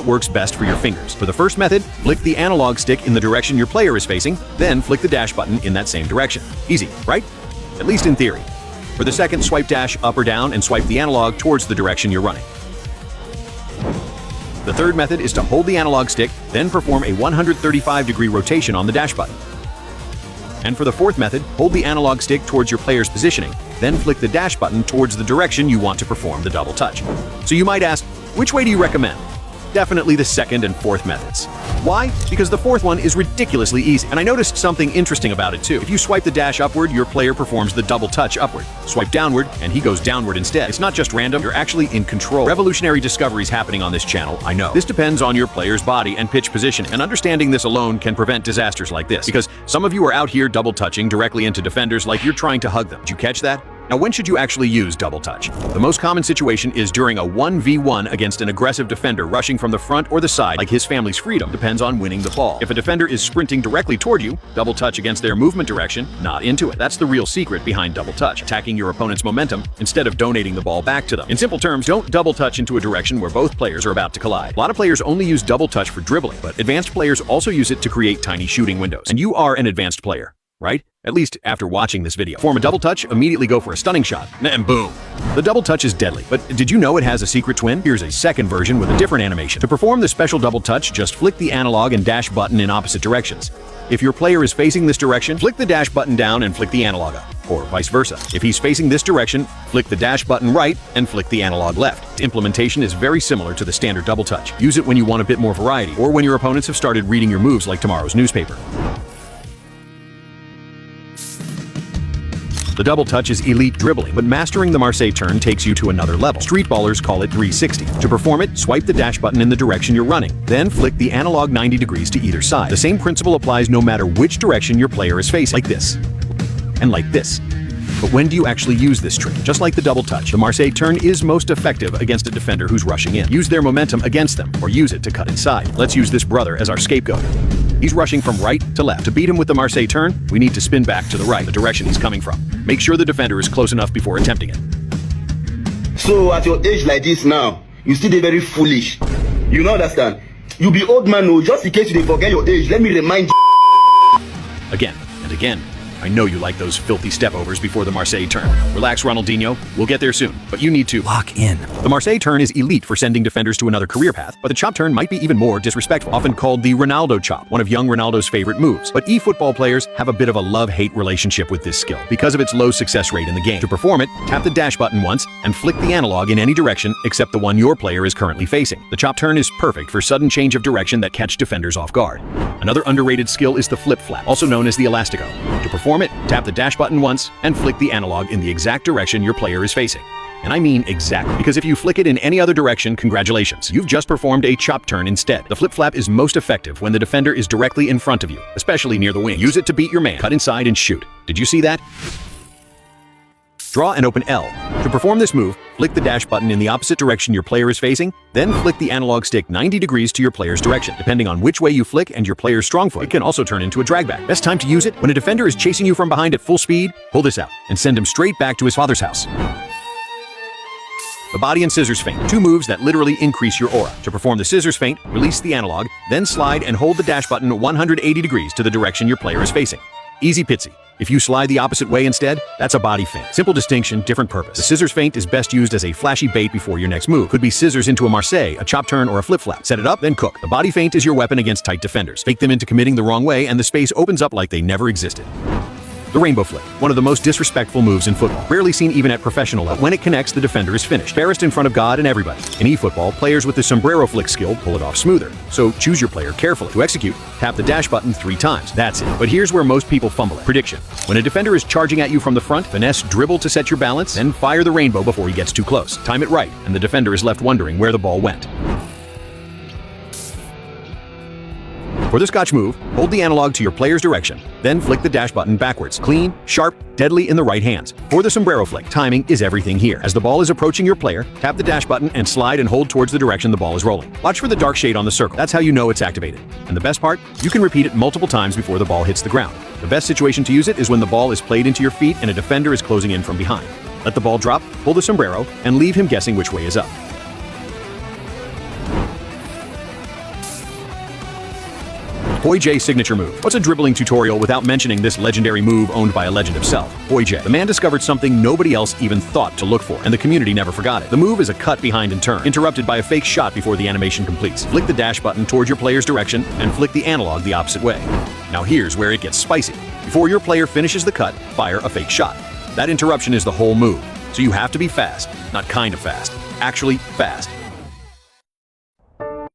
works best for your fingers. For the first method, flick the analog stick in the direction your player is facing, then flick the dash button in that same direction. Easy, right? At least in theory. For the second, swipe dash up or down and swipe the analog towards the direction you're running. The third method is to hold the analog stick, then perform a 135-degree rotation on the dash button. And for the fourth method, hold the analog stick towards your player's positioning, then flick the dash button towards the direction you want to perform the double touch. So you might ask, which way do you recommend? Definitely the second and fourth methods. Why? Because the fourth one is ridiculously easy. And I noticed something interesting about it too. If you swipe the dash upward, your player performs the double touch upward. Swipe downward, and he goes downward instead. It's not just random, you're actually in control. Revolutionary discoveries happening on this channel, I know. This depends on your player's body and pitch positioning, and understanding this alone can prevent disasters like this. Because some of you are out here double touching directly into defenders like you're trying to hug them. Did you catch that? Now, when should you actually use double touch? The most common situation is during a 1v1 against an aggressive defender rushing from the front or the side, like his family's freedom depends on winning the ball. If a defender is sprinting directly toward you, double touch against their movement direction, not into it. That's the real secret behind double touch, attacking your opponent's momentum instead of donating the ball back to them. In simple terms, don't double touch into a direction where both players are about to collide. A lot of players only use double touch for dribbling, but advanced players also use it to create tiny shooting windows. And you are an advanced player, right? At least after watching this video. Form a double touch, immediately go for a stunning shot, and boom. The double touch is deadly, but did you know it has a secret twin? Here's a second version with a different animation. To perform the special double touch, just flick the analog and dash button in opposite directions. If your player is facing this direction, flick the dash button down and flick the analog up, or vice versa. If he's facing this direction, flick the dash button right and flick the analog left. The implementation is very similar to the standard double touch. Use it when you want a bit more variety, or when your opponents have started reading your moves like tomorrow's newspaper. The double touch is elite dribbling, but mastering the Marseille turn takes you to another level. Street ballers call it 360. To perform it, swipe the dash button in the direction you're running, then flick the analog 90 degrees to either side. The same principle applies no matter which direction your player is facing, like this, and like this. But when do you actually use this trick? Just like the double touch, the Marseille turn is most effective against a defender who's rushing in. Use their momentum against them, or use it to cut inside. Let's use this brother as our scapegoat. He's rushing from right to left. To beat him with the Marseille turn, we need to spin back to the right, the direction he's coming from. Make sure the defender is close enough before attempting it. So at your age like this now, you still dey very foolish. You don't understand? You be old man, no, just in case you dey forget your age, let me remind you. Again and again. I know you like those filthy step-overs before the Marseille turn. Relax, Ronaldinho. We'll get there soon, but you need to lock in. The Marseille turn is elite for sending defenders to another career path, but the chop turn might be even more disrespectful, often called the Ronaldo chop, one of young Ronaldo's favorite moves. But eFootball players have a bit of a love-hate relationship with this skill because of its low success rate in the game. To perform it, tap the dash button once and flick the analog in any direction except the one your player is currently facing. The chop turn is perfect for sudden change of direction that catch defenders off guard. Another underrated skill is the flip-flap, also known as the elastico. To perform it, tap the dash button once and flick the analog in the exact direction your player is facing. And I mean exactly, because if you flick it in any other direction, congratulations, you've just performed a chop turn instead. The flip-flap is most effective when the defender is directly in front of you, especially near the wing. Use it to beat your man, cut inside and shoot. Did you see that? Draw and open L. To perform this move, flick the dash button in the opposite direction your player is facing, then flick the analog stick 90 degrees to your player's direction. Depending on which way you flick and your player's strong foot, it can also turn into a drag back. Best time to use it? When a defender is chasing you from behind at full speed, pull this out and send him straight back to his father's house. The body and scissors feint, two moves that literally increase your aura. To perform the scissors feint, release the analog, then slide and hold the dash button 180 degrees to the direction your player is facing. Easy pitsy. If you slide the opposite way instead, that's a body feint. Simple distinction, different purpose. The scissors feint is best used as a flashy bait before your next move. Could be scissors into a Marseille, a chop turn, or a flip-flap. Set it up, then cook. The body feint is your weapon against tight defenders. Fake them into committing the wrong way, and the space opens up like they never existed. The rainbow flick, one of the most disrespectful moves in football. Rarely seen even at professional level. When it connects, the defender is finished. Embarrassed in front of God and everybody. In eFootball, players with the sombrero flick skill pull it off smoother. So choose your player carefully. To execute, tap the dash button 3 times. That's it. But here's where most people fumble it. Prediction. When a defender is charging at you from the front, finesse dribble to set your balance, then fire the rainbow before he gets too close. Time it right, and the defender is left wondering where the ball went. For the Scotch move, hold the analog to your player's direction, then flick the dash button backwards. Clean, sharp, deadly in the right hands. For the sombrero flick, timing is everything here. As the ball is approaching your player, tap the dash button and slide and hold towards the direction the ball is rolling. Watch for the dark shade on the circle. That's how you know it's activated. And the best part, you can repeat it multiple times before the ball hits the ground. The best situation to use it is when the ball is played into your feet and a defender is closing in from behind. Let the ball drop, pull the sombrero, and leave him guessing which way is up. Hoi Jae's signature move. What's a dribbling tutorial without mentioning this legendary move owned by a legend himself? Hoi Jae. The man discovered something nobody else even thought to look for, and the community never forgot it. The move is a cut behind and turn, interrupted by a fake shot before the animation completes. Flick the dash button towards your player's direction, and flick the analog the opposite way. Now here's where it gets spicy. Before your player finishes the cut, fire a fake shot. That interruption is the whole move, so you have to be fast, not kind of fast. Actually fast.